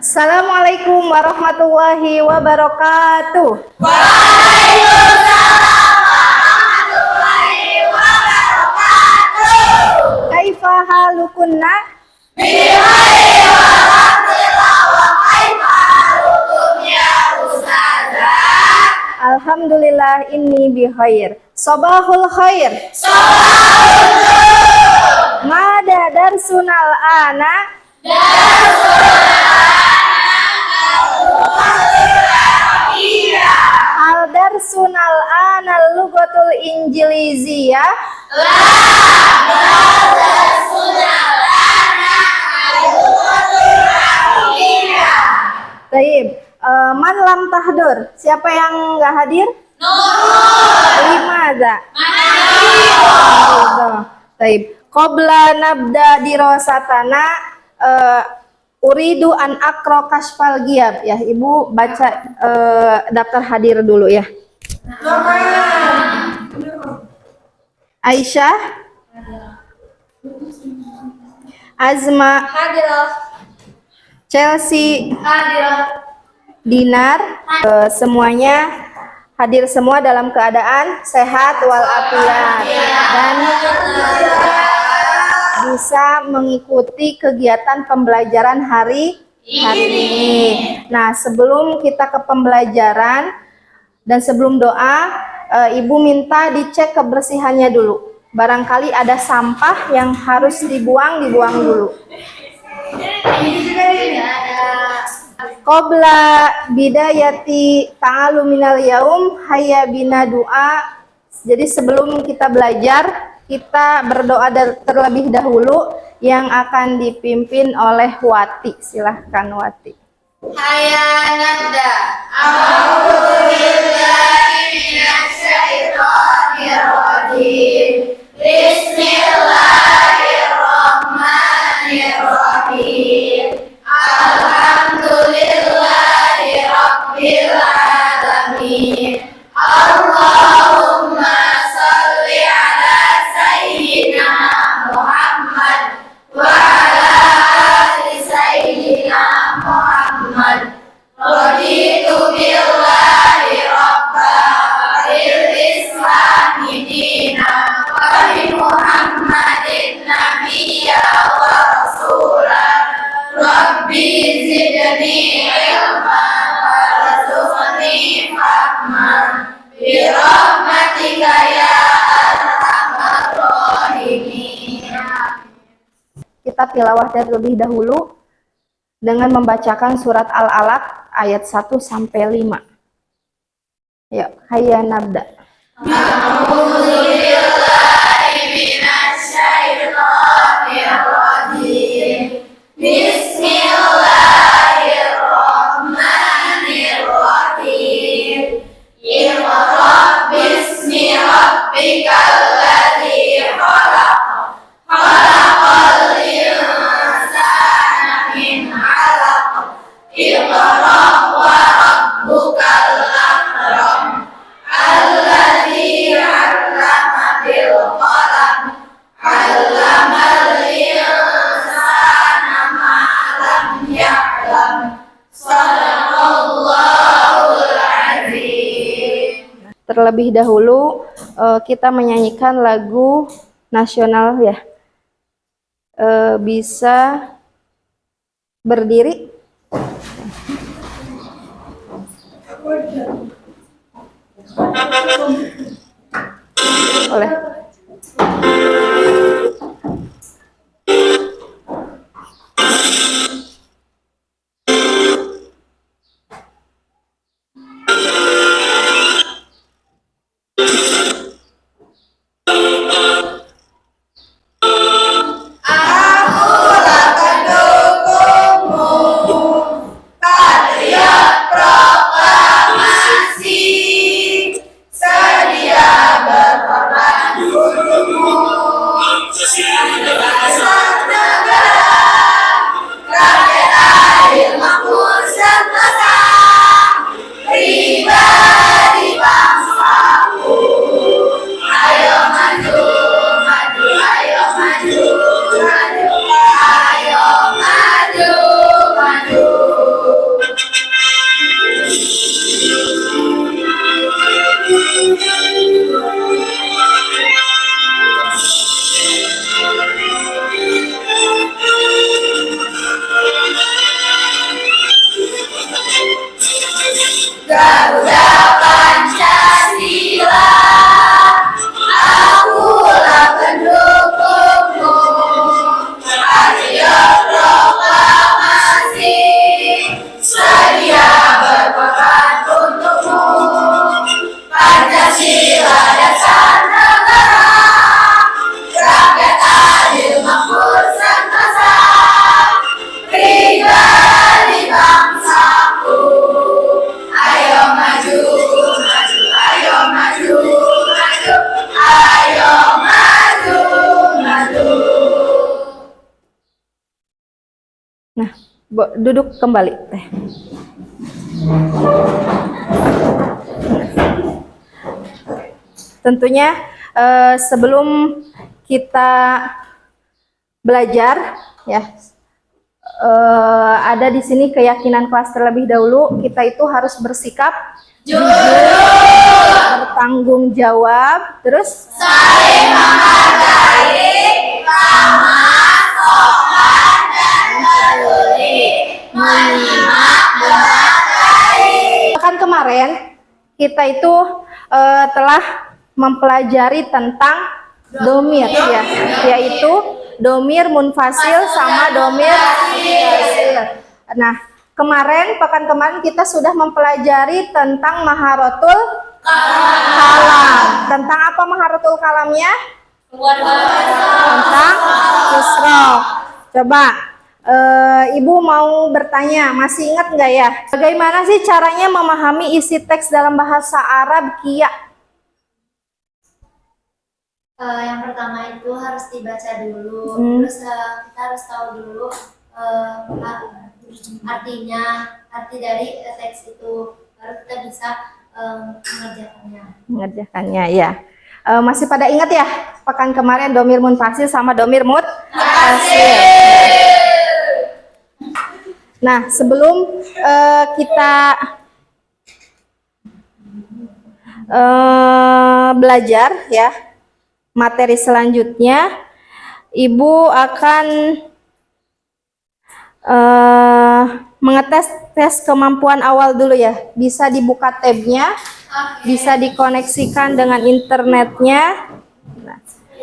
Assalamualaikum warahmatullahi wabarakatuh. Waalaikumsalam warahmatullahi wabarakatuh. Kaifa halukunna? Bikhair walhamdulillah wa kaifa halukum ya ustazah? Alhamdulillah inni bikhair. Sabahul khair. Sabahul nur. Mada darsunal ana? Al darsunal ana lugatul injiliziyah. Taib. Man lam tahdur. Siapa yang nggak hadir? Limadza? Taib. Qabla nabda dirasatana uridu an akro kasfal giyab. Ya, Ibu baca daftar hadir dulu ya. Aisyah, Azma, Chelsea, Dinar, semuanya hadir semua dalam keadaan sehat walafiat dan bisa mengikuti kegiatan pembelajaran hari ini. Nah, sebelum kita ke pembelajaran dan sebelum doa, Ibu minta dicek kebersihannya dulu. Barangkali ada sampah yang harus dibuang dulu. Qabla bidayati ta'alu minal yaum hayya bina doa. Jadi sebelum kita belajar, kita berdoa terlebih dahulu yang akan dipimpin oleh Wati. Silahkan Wati. Hayya nabda. A'udzubillahi minasyaitonir rajim. Bismillahirrahmanirrahim. Alhamdulillahi rabbil alamin. Allahumma shalli ala sayyidina Muhammad wa ala ali sayyidina Muhammad. Raditu billahi rabba bil islami dina wa bi Muhammadin nabiyya wa rasula. Rabbi zidni ilma warzuqni fahma bi rahmatika ya arhamar rahimin. Kita tilawah terlebih dahulu dengan membacakan surat Al-Alaq ayat 1 sampai 5. Ya, hayya nabda. A'udzubillahi minasyaitonir rajim. Bismillahirrahmanirrahim. Iqra bismi rabbikal ladzi khalaq. Khalaqal insana min 'alaq. Iqra wa rabbukal akram. Alladzi 'allama bil qalam. 'Allamal insana ma lam ya'lam. Shadaqallahul azim. Terlebih dahulu kita menyanyikan lagu nasional ya. Bisa berdiri. Boleh. Proklamasi sedia berkorban duduk kembali teh. Tentunya sebelum kita belajar ya, ada di sini keyakinan kelas terlebih dahulu, kita itu harus bersikap jujur, bertanggung jawab, terus saling menghargai, ramah, sopan, dan peduli, menyimak dengan baik. kan kemarin kita itu telah mempelajari tentang domir ya, yaitu domir munfasil sama domir muttasil. Nah, pekan kemarin kita sudah mempelajari tentang maharotul kalam. Tentang apa maharotul kalamnya? Tentang isroh. Coba Ibu mau bertanya, masih ingat nggak ya? Bagaimana sih caranya memahami isi teks dalam bahasa Arab, Kia? Yang pertama itu harus dibaca dulu, terus kita harus tahu dulu artinya, arti dari teks itu, baru kita bisa Mengerjakannya ya. Masih pada ingat ya pekan kemarin domir munfasil sama domir muttasil. Nah, sebelum kita belajar ya materi selanjutnya, Ibu akan mengetes tes kemampuan awal dulu ya. Bisa dibuka tabnya, bisa dikoneksikan dengan internetnya. Nah,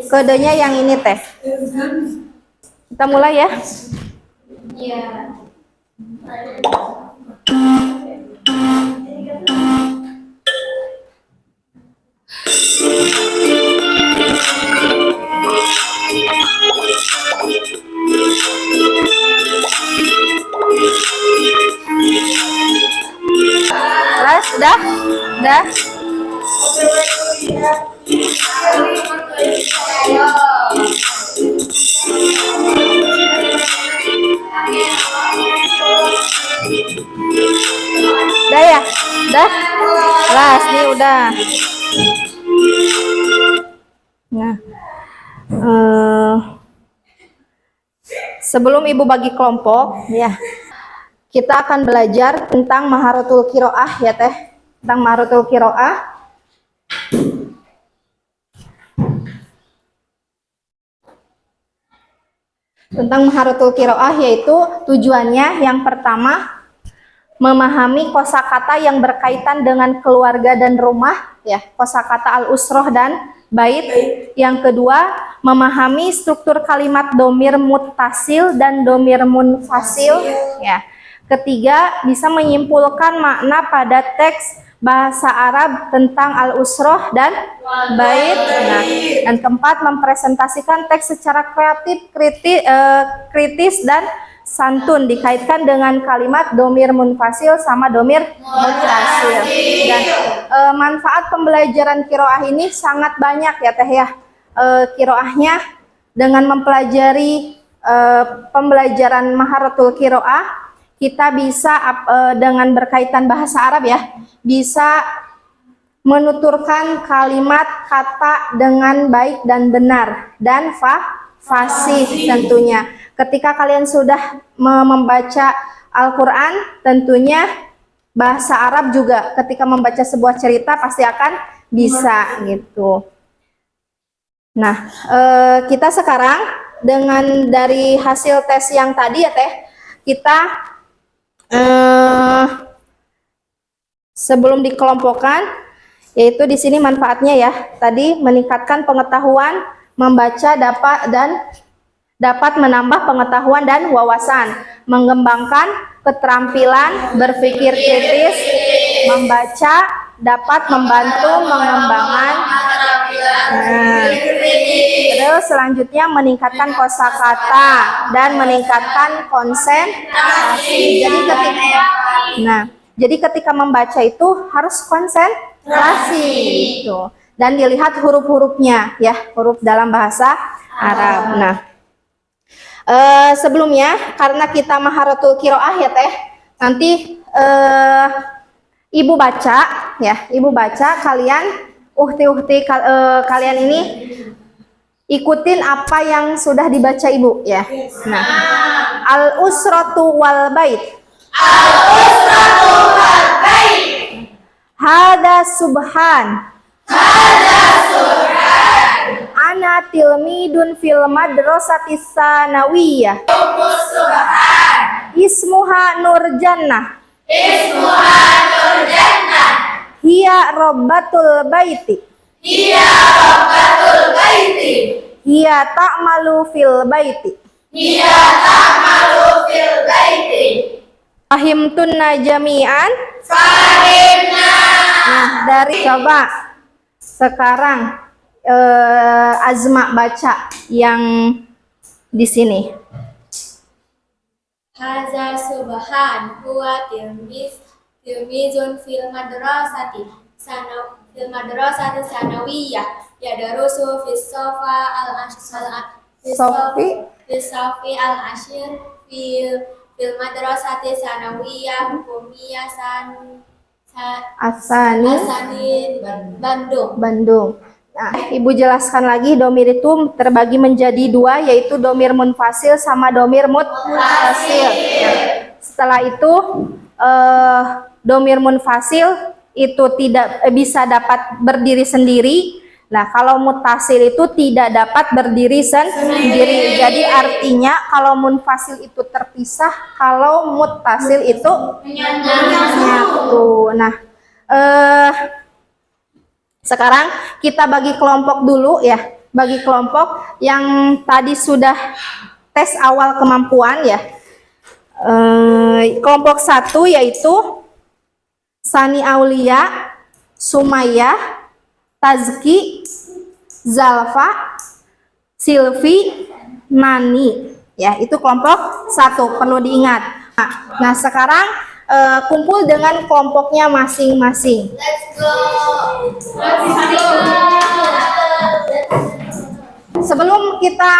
kodenya yang ini teh. Kita mulai ya. Iya. Ras, dah. Dah ya, dah. Ras, nih udah. Nah, sebelum Ibu bagi kelompok, ya, kita akan belajar tentang maharotul kiroah ya teh, tentang maharotul kiroah. Tentang maharotul kiroah, yaitu tujuannya yang pertama memahami kosakata yang berkaitan dengan keluarga dan rumah ya, kosakata al-usroh dan bait. Yang kedua, memahami struktur kalimat domir muttasil dan domir munfasil ya. Ketiga, bisa menyimpulkan makna pada teks bahasa Arab tentang al-usroh dan bait. Nah, dan keempat, mempresentasikan teks secara kreatif, kritis dan santun dikaitkan dengan kalimat domir munfasil sama domir muttasil. Dan manfaat pembelajaran kiroah ini sangat banyak ya teh ya. Kiroahnya dengan mempelajari pembelajaran maharotul kiroah, kita bisa dengan berkaitan bahasa Arab ya, bisa menuturkan kalimat kata dengan baik dan benar dan fasih tentunya. Ketika kalian sudah membaca Al-Quran, tentunya bahasa Arab juga ketika membaca sebuah cerita pasti akan bisa gitu. Nah, kita sekarang dengan dari hasil tes yang tadi ya teh, kita sebelum dikelompokkan, yaitu di sini manfaatnya ya, tadi meningkatkan pengetahuan membaca dapat menambah pengetahuan dan wawasan, mengembangkan keterampilan berpikir kritis, membaca dapat membantu mengembangkan. Terus selanjutnya meningkatkan kosakata dan meningkatkan konsentrasi. Jadi ketika membaca itu harus konsentrasi gitu. Dan dilihat huruf-hurufnya ya, huruf dalam bahasa Arab. Nah, Sebelumnya karena kita maharatul qiraah ya Teh, nanti Ibu baca ya, Ibu baca, kalian kalian ini ikutin apa yang sudah dibaca Ibu ya. Nah, al usratu wal bait. Hada subhan. Ana tilmidun fil madrasatis sanawiyah. Ismuha Nurjannah. Hiya rabbatul baiti. Hiya ta'malu fil baiti. Fahimtunna jami'an. Nah, dari coba sekarang Azma baca yang di sini. Haza subhan huwa tilmizun fil madrasati sanawiyah yadarusu fis sofa al ashir fil madrasati sanawiyah hukumiyah Asanin Bandung. Nah, Ibu jelaskan lagi, domir itu terbagi menjadi dua, yaitu domir munfasil sama domir muttasil. Setelah itu domir munfasil itu tidak bisa dapat berdiri sendiri. Nah, kalau muttasil itu tidak dapat berdiri sendiri. Jadi artinya kalau munfasil itu terpisah, kalau muttasil itu menyatu. Nah, sekarang kita bagi kelompok dulu ya. Bagi kelompok yang tadi sudah tes awal kemampuan ya. Kelompok 1 yaitu Sani Aulia, Sumayyah, Tazki, Zalfa, Silvi, Nani. Ya, itu kelompok 1, perlu diingat. Nah, sekarang kumpul dengan kelompoknya masing-masing. Sebelum kita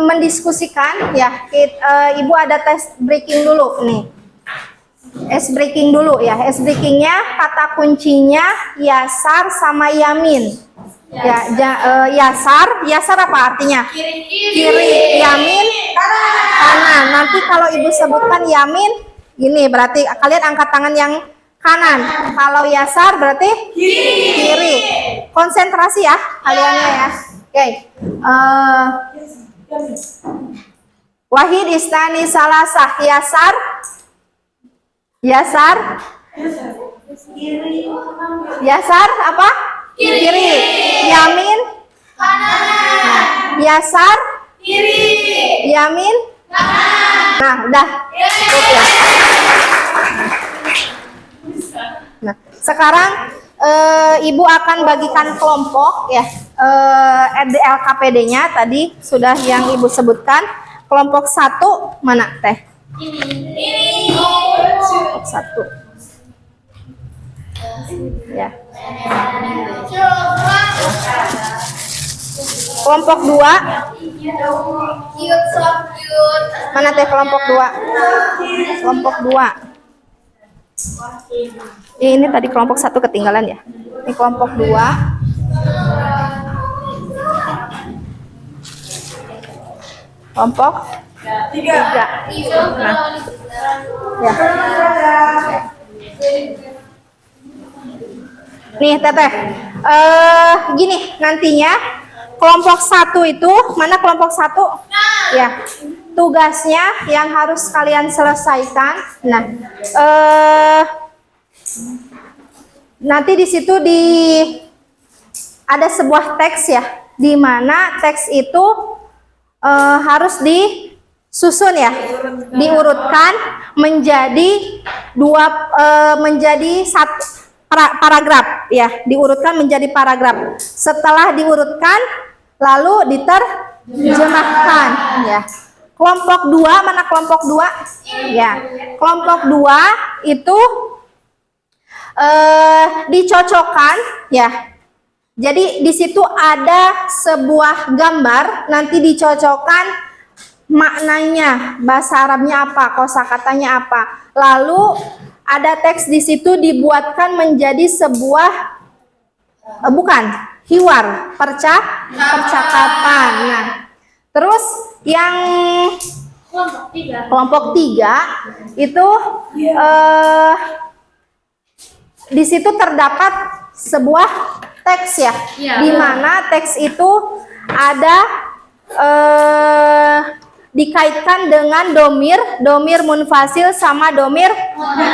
mendiskusikan ya, Ibu ada tes breaking dulu nih. Breaking dulu ya. Breakingnya kata kuncinya yasar sama yamin. Ya, yasar apa artinya? Kiri, yamin kanan. Nanti kalau Ibu sebutkan yamin, ini berarti kalian angkat tangan yang kanan. Kalau yasar berarti kiri. Konsentrasi ya kaliannya ya. Oke. Wahid istani salasah yasar apa? Kiri. Yamin kanan. Nah, yasar kiri. Yamin kanan. Nah, udah. Cukup ya. Nah, sekarang Ibu akan bagikan kelompok ya. LKPD-nya tadi sudah yang Ibu sebutkan. Kelompok 1 mana Teh? Ini. Kelompok 1. Ya. Kelompok 2. Mana Teh kelompok 2? Kelompok 2. Ini tadi kelompok 1 ketinggalan ya. Ini kelompok 2. Kelompok 3. Nah. Ya. Nih Teteh, gini nantinya kelompok 1 itu, mana kelompok 1? Ya, tugasnya yang harus kalian selesaikan. Nah, nanti di situ ada sebuah teks ya, di mana teks itu harus disusun ya, diurutkan menjadi menjadi satu paragraf ya, diurutkan menjadi paragraf. Setelah diurutkan lalu diterjemahkan ya. Kelompok 2, mana kelompok 2? Ya. Kelompok 2 itu dicocokkan ya. Jadi di situ ada sebuah gambar, nanti dicocokkan maknanya, bahasa Arabnya apa, kosakatanya apa. Lalu ada teks di situ dibuatkan menjadi sebuah hiwar, percakapan. Nah, terus yang kelompok 3 itu di situ terdapat sebuah teks ya, di mana teks itu ada dikaitkan dengan domir munfasil sama domir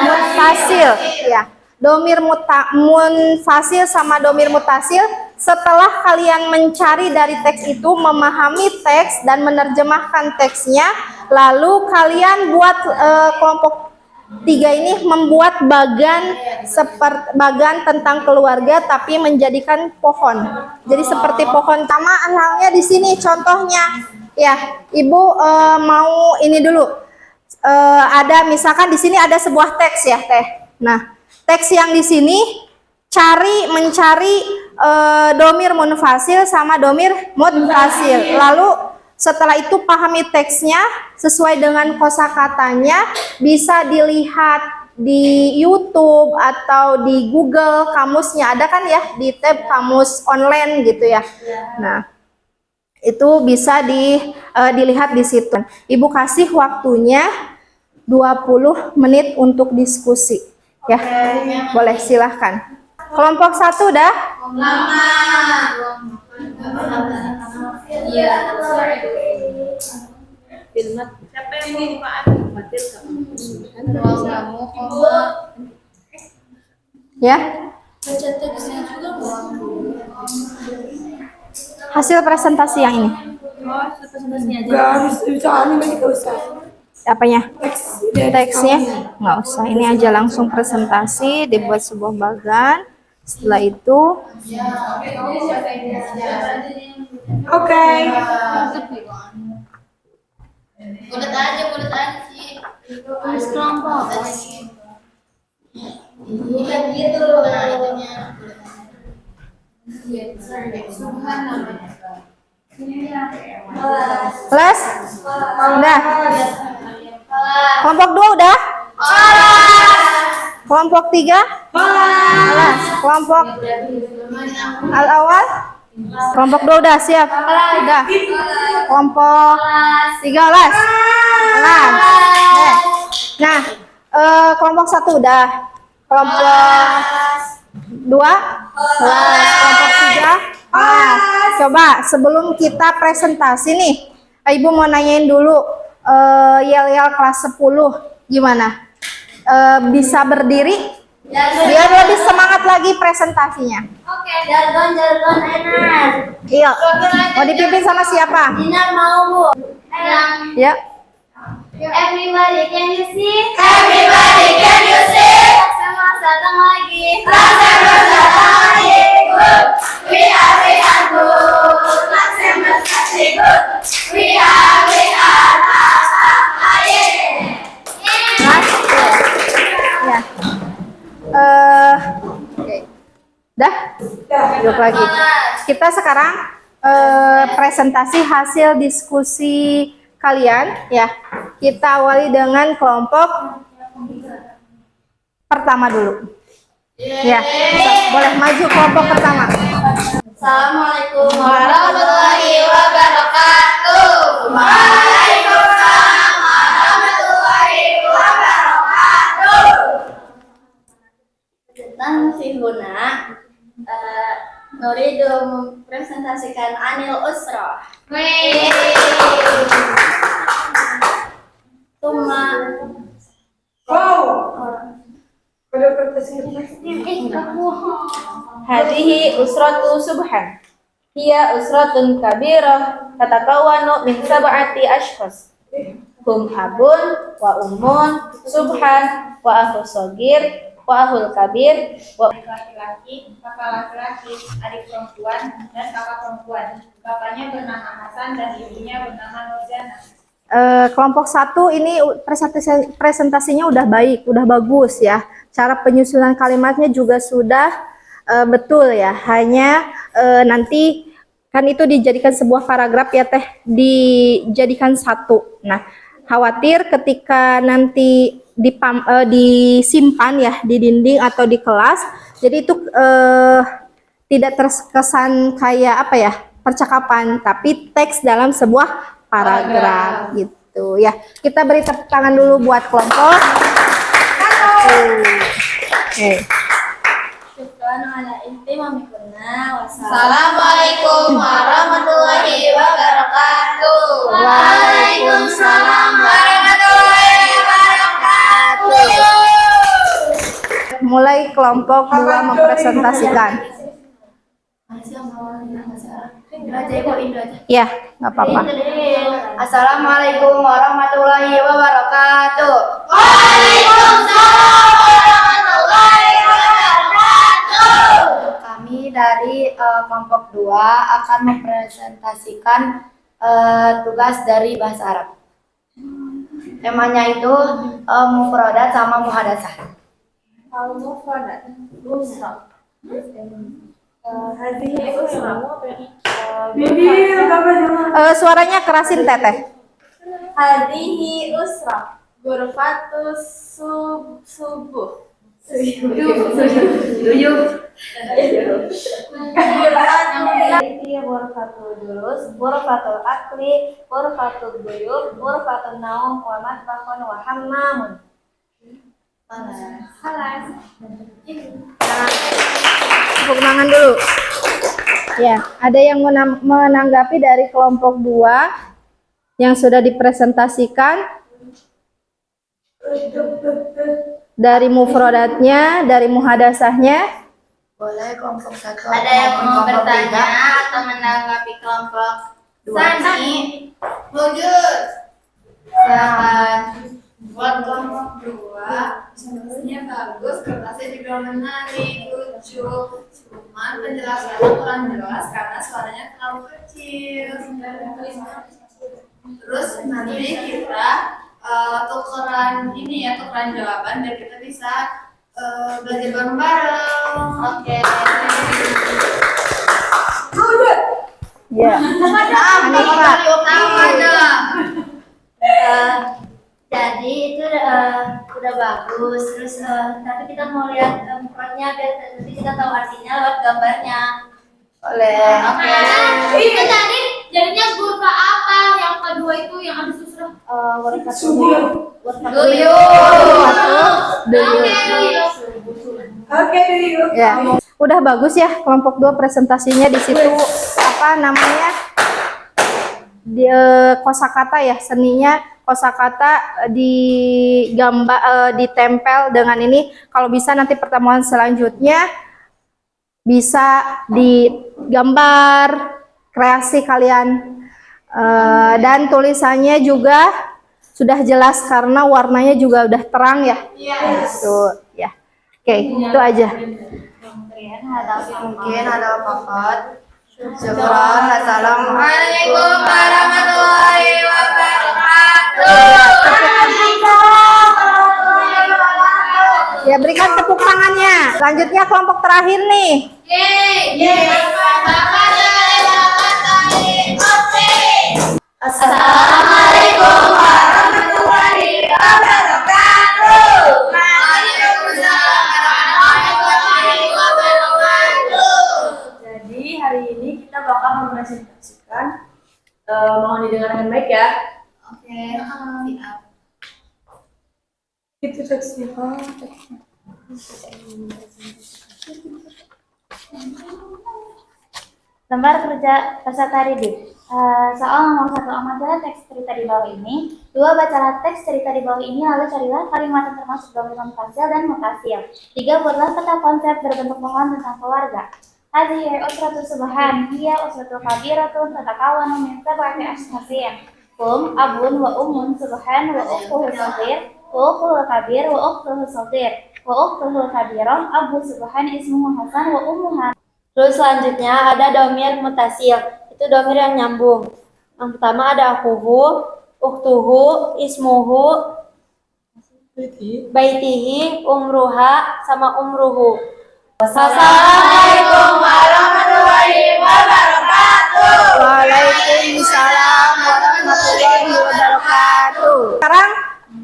mutasil ya. Domir munfasil sama domir mutasil, setelah kalian mencari dari teks itu, memahami teks dan menerjemahkan teksnya, lalu kalian buat kelompok 3 ini membuat bagan tentang keluarga tapi menjadikan pohon. Jadi seperti pohon. Sama halnya di sini contohnya. Ya, Ibu mau ini dulu. Ada misalkan di sini ada sebuah teks ya, Teh. Nah, teks yang di sini mencari domir munfasil sama domir mutasil. Lalu setelah itu pahami teksnya sesuai dengan kosakatanya, bisa dilihat di YouTube atau di Google kamusnya, ada kan ya di tab kamus online gitu ya. Nah, itu bisa dilihat di situ. Ibu kasih waktunya 20 menit untuk diskusi. Ya, boleh silahkan. Kelompok 1 udah? Ya. Hasil presentasi yang ini. Apanya? Teksnya nggak usah, ini aja langsung presentasi, dibuat sebuah bagan. Setelah itu Oke. Bulat aja sih. Tulis kelompok. Bukan gitu. Nah, itunya. kelas udah. Kelompok 2 udah? Kelompok 3? Kelas. Kelompok al-awal? Kelompok 2 udah siap? Udah. Kelompok 3 kelas. Kelas. Nah, kelompok 1 udah. Kelompok 2 kelas. Kelompok 3 kelas. Coba sebelum kita presentasi nih, Ibu mau nanyain dulu, yel-yel kelas 10 gimana? Bisa berdiri? Biar lebih semangat lagi presentasinya. Oke, jargon enak. Iya. Mau dipimpin sama siapa? Dinar mau, Bu. Ya. Everybody can you see? Everybody can you see? Sama datang lagi. Laksanakan lagi. Good. We are good. Laksanakan good. We are Ya. Oke. Dah? Duduk lagi. Kita sekarang presentasi hasil diskusi kalian ya. Kita awali dengan kelompok pertama dulu. Ya, boleh maju kelompok pertama. Assalamualaikum warahmatullahi wabarakatuh. Waalaikumsalam warahmatullahi wabarakatuh. Tentang Fihuna, Nuridu mempresentasikan Anil Usrah. Tuma Hadihi usratu subhan. Hiya usratun kabirah tatakawanu min sab'ati ashkhas. Hum abun wa ummun subhan wa akhu shagir wa akhul kabir wa laki-laki, kakak laki-laki, adik perempuan, dan kakak perempuan. Bapaknya bernama Hasan dan ibunya bernama Nurjana. Kelompok 1 ini presentasinya udah baik, udah bagus ya. Cara penyusunan kalimatnya juga sudah betul ya. Hanya nanti kan itu dijadikan sebuah paragraf ya teh, dijadikan satu. Nah, khawatir ketika nanti disimpan ya di dinding atau di kelas, jadi itu tidak terkesan kayak apa ya, percakapan, tapi teks dalam sebuah paragraf gitu ya. Kita beri tepuk tangan dulu buat kelompok. Oke. Assalamualaikum warahmatullahi wabarakatuh. Waalaikumsalam warahmatullahi wabarakatuh. Mulai kelompok 2 mempresentasikan. Ya, nggak apa-apa. Assalamualaikum warahmatullahi wabarakatuh. Waalaikumsalam warahmatullahi wabarakatuh. Kami dari kelompok 2 akan mempresentasikan tugas dari bahasa Arab. Temanya itu mufradat sama muhadasah. Al-mufradat usra. Hadhihi usra. Suaranya kerasin teteh. Hadhihi usra. Ghurfatus subuh. Ghurfatul julus, ghurfatul akli, ghurfatul buyut, ghurfatul naum, wa matbahun wa hammamun. Tepuk tangan dulu. Ya, ada yang menanggapi dari kelompok 2 yang sudah dipresentasikan dari mufradatnya, dari muhadasahnya. Boleh kelompok 1. Ada yang mau bertanya atau menanggapi kelompok Sani? Wujud. Silakan. Buat kelompok 2, sebenarnya bagus, kertasnya juga menarik, lucu. Cuman penjelasannya kurang jelas karena suaranya terlalu kecil. Terus nanti kita tukeran ini ya, tukeran jawaban biar kita bisa belajar bareng-bareng. Oke. Ya. Hanifah. Jadi itu udah bagus. Terus tapi kita mau lihat mufradnya biar nanti kita tahu artinya lewat gambarnya. Boleh. Oke. Itu tadi jadinya gurfa apa? Yang kedua itu yang habis susrah. Ya. Udah bagus ya kelompok 2 presentasinya di situ apa namanya? Di kosakata ya, seninya kosakata ditempel dengan ini. Kalau bisa nanti pertemuan selanjutnya bisa digambar kreasi kalian. Dan tulisannya juga sudah jelas karena warnanya juga udah terang ya. Tuh ya. Oke, itu aja. Mungkin ada apa-apa. Syukran. Assalamualaikum warahmatullahi wabarakatuh. Ya, berikan tepuk tangannya. Selanjutnya kelompok terakhir nih. Assalamualaikum warahmatullahi wabarakatuh. Waalaikumsalam warahmatullahi wabarakatuh. Jadi hari ini kita bakal mempresentasikan, mohon didengar dengan baik ya. Oke, siap. Itu teksnya. Lembar kerja peserta reading. Soal nomor 1, amatilah teks cerita di bawah ini. 2, bacalah teks cerita di bawah ini, lalu carilah kalimat yang termasuk dalam mutasil dan mutasil. 3, buatlah peta konsep berbentuk pohon tentang keluarga. Hadhihi usratun subhan, hiya usratun kabiratun tatakawanu min sab'ati ashkhasin. Abun wa ummun subhan wa ukhtuhu shaghir wa ukhtuhu kabir wa ukhtuhu shaghir wa ukhtuhu kabirah. Abu subhan ismuhu Hasan wa ummuha. Terus selanjutnya ada domir mutasil. Itu domir yang nyambung. Yang pertama ada akuhu, ukhtuhu, ismuhu, baitihi, umruha, sama umruhu. Wassalamualaikum warahmatullahi wabarakatuh. Waalaikumsalam warahmatullahi wabarakatuh. Sekarang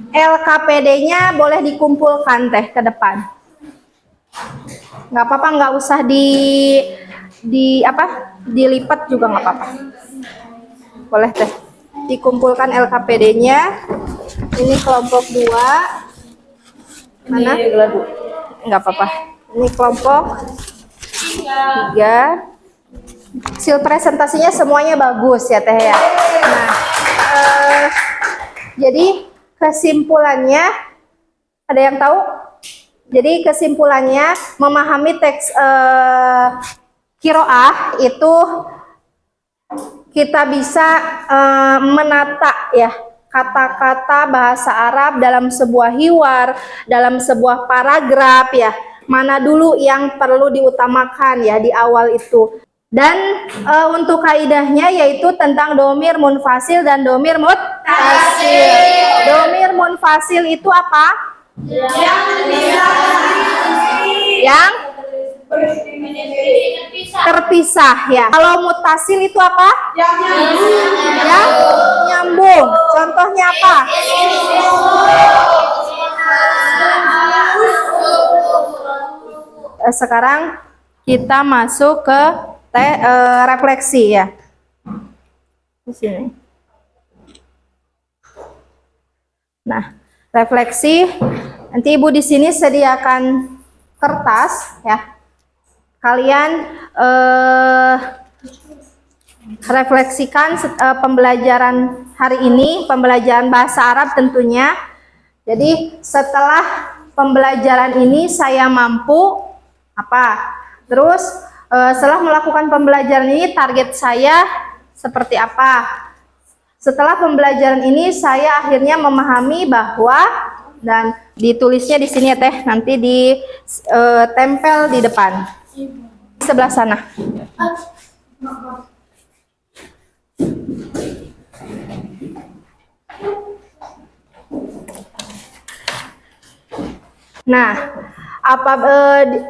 LKPD-nya boleh dikumpulkan teh ke depan. Nggak apa-apa, nggak usah dilipat juga nggak apa-apa. Boleh teh dikumpulkan LKPD-nya. Ini kelompok 2. Mana? Nggak apa-apa. Ini kelompok 3. Hasil presentasinya semuanya bagus ya teh ya. Nah, jadi kesimpulannya ada yang tahu? Jadi kesimpulannya memahami teks qiraah itu kita bisa menata ya kata-kata bahasa Arab dalam sebuah hiwar, dalam sebuah paragraf ya. Mana dulu yang perlu diutamakan ya di awal itu. Dan untuk kaidahnya yaitu tentang domir munfasil dan domir muttasil. Domir munfasil itu apa? Yang terpisah ya. Kalau muttasil itu apa? Yang nyambung. Contohnya apa? Sekarang kita masuk ke refleksi ya. Di sini. Nah, refleksi nanti Ibu di sini sediakan kertas ya. Kalian refleksikan pembelajaran hari ini, pembelajaran bahasa Arab tentunya. Jadi setelah pembelajaran ini saya mampu apa? Terus setelah melakukan pembelajaran ini target saya seperti apa? Setelah pembelajaran ini saya akhirnya memahami bahwa, dan ditulisnya di sini ya teh, nanti ditempel di depan sebelah sana. Nah,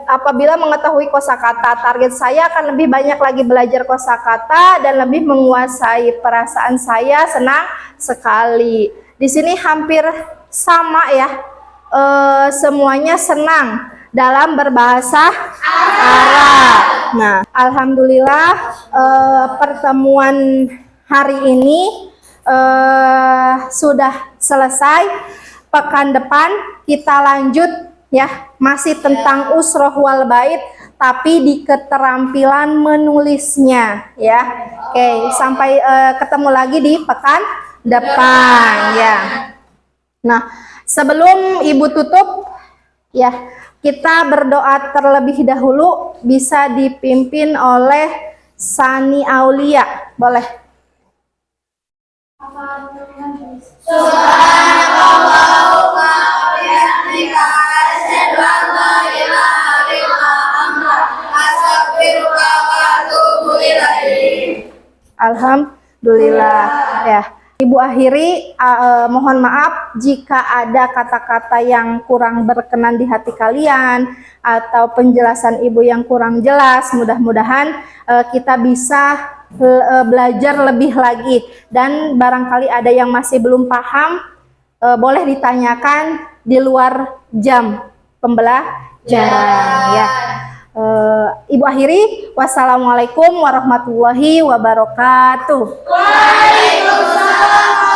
apabila mengetahui kosakata, target saya akan lebih banyak lagi belajar kosakata dan lebih menguasai perasaan saya senang sekali. Di sini hampir sama ya, semuanya senang dalam berbahasa Arab. Nah, alhamdulillah pertemuan hari ini sudah selesai. Pekan depan kita lanjut ya, masih tentang usroh wal bait tapi di keterampilan menulisnya ya. Oke, sampai ketemu lagi di pekan depan ya. Nah, sebelum Ibu tutup ya, kita berdoa terlebih dahulu, bisa dipimpin oleh Sani Aulia. Boleh. Alhamdulillah ya. Ibu akhiri, mohon maaf jika ada kata-kata yang kurang berkenan di hati kalian atau penjelasan Ibu yang kurang jelas. Mudah-mudahan kita bisa belajar lebih lagi, dan barangkali ada yang masih belum paham, boleh ditanyakan di luar jam pembelajaran ya. Ibu akhiri, wassalamualaikum warahmatullahi wabarakatuh. Waalaikumsalam.